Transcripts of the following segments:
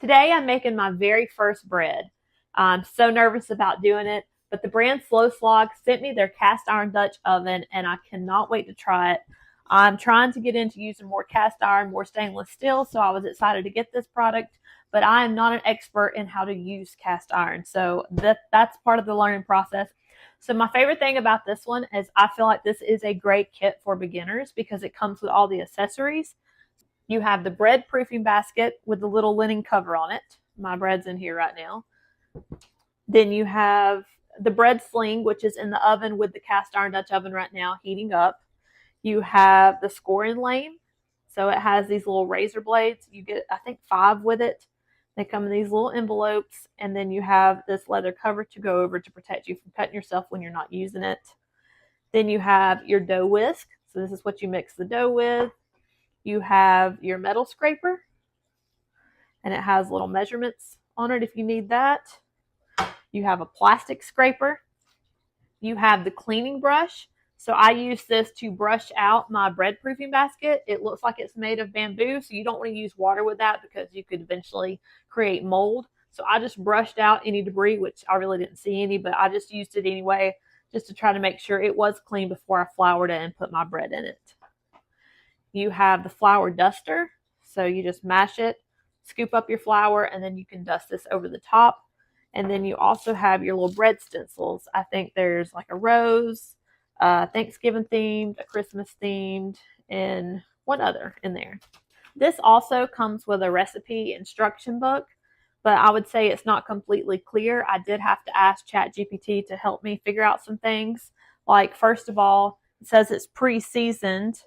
Today I'm making my very first bread. I'm so nervous about doing it, but the brand Slow Slog sent me their cast iron Dutch oven and I cannot wait to try it. I'm trying to get into using more cast iron, more stainless steel, so I was excited to get this product, but I am not an expert in how to use cast iron. So that's part of the learning process. So my favorite thing about this one is I feel like this is a great kit for beginners because it comes with all the accessories. You have the bread proofing basket with the little linen cover on it. My bread's in here right now. Then you have the bread sling, which is in the oven with the cast iron Dutch oven right now heating up. You have the scoring lane. So it has these little razor blades. You get, I think, 5 with it. They come in these little envelopes. And then you have this leather cover to go over to protect you from cutting yourself when you're not using it. Then you have your dough whisk. So this is what you mix the dough with. You have your metal scraper, and it has little measurements on it if you need that. You have a plastic scraper. You have the cleaning brush. So I use this to brush out my bread proofing basket. It looks like it's made of bamboo, so you don't want to use water with that because you could eventually create mold. So I just brushed out any debris, which I really didn't see any, but I just used it anyway just to try to make sure it was clean before I floured it and put my bread in it. You have the flour duster. So you just mash it, scoop up your flour, and then you can dust this over the top. And then you also have your little bread stencils. I think there's like a rose, Thanksgiving themed, a Christmas themed, and one other in there. This also comes with a recipe instruction book, but I would say it's not completely clear. I did have to ask ChatGPT to help me figure out some things. Like, first of all, it says it's pre-seasoned,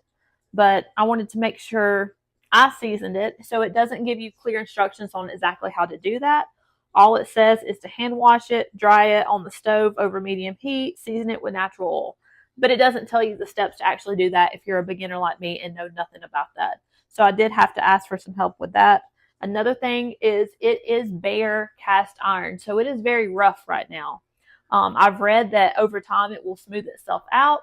but I wanted to make sure I seasoned it, so it doesn't give you clear instructions on exactly how to do that. All it says is to hand wash it, dry it on the stove over medium heat, season it with natural oil. But it doesn't tell you the steps to actually do that if you're a beginner like me and know nothing about that. So I did have to ask for some help with that. Another thing is it is bare cast iron, so it is very rough right now. I've read that over time it will smooth itself out,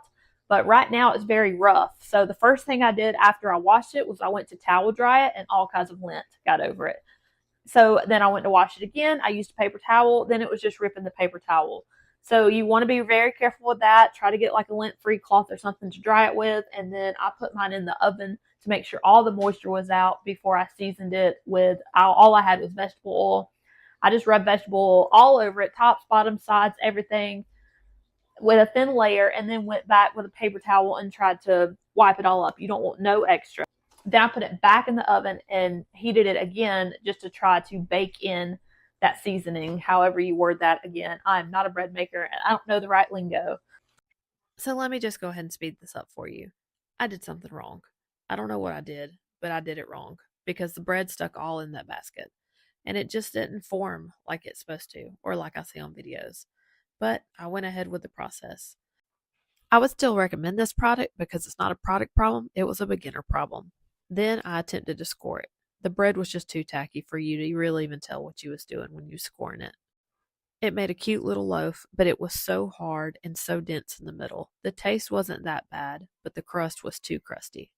but right now it's very rough. So the first thing I did after I washed it was I went to towel dry it, and all kinds of lint got over it. So then I went to wash it again. I used a paper towel. Then it was just ripping the paper towel. So you want to be very careful with that. Try to get like a lint-free cloth or something to dry it with. And then I put mine in the oven to make sure all the moisture was out before I seasoned it with, all I had was vegetable oil. I just rubbed vegetable oil all over it, tops, bottom, sides, everything, with a thin layer, and then went back with a paper towel and tried to wipe it all up. You don't want no extra. Then I put it back in the oven and heated it again just to try to bake in that seasoning, however you word that. Again, I'm not a bread maker and I don't know the right lingo. So let me just go ahead and speed this up for you. I did something wrong. I don't know what I did, but I did it wrong because the bread stuck all in that basket and it just didn't form like it's supposed to, or like I see on videos. But I went ahead with the process. I would still recommend this product because it's not a product problem, it was a beginner problem. Then I attempted to score it. The bread was just too tacky for you to really even tell what you was doing when you was scoring it. It made a cute little loaf, but it was so hard and so dense in the middle. The taste wasn't that bad, but the crust was too crusty.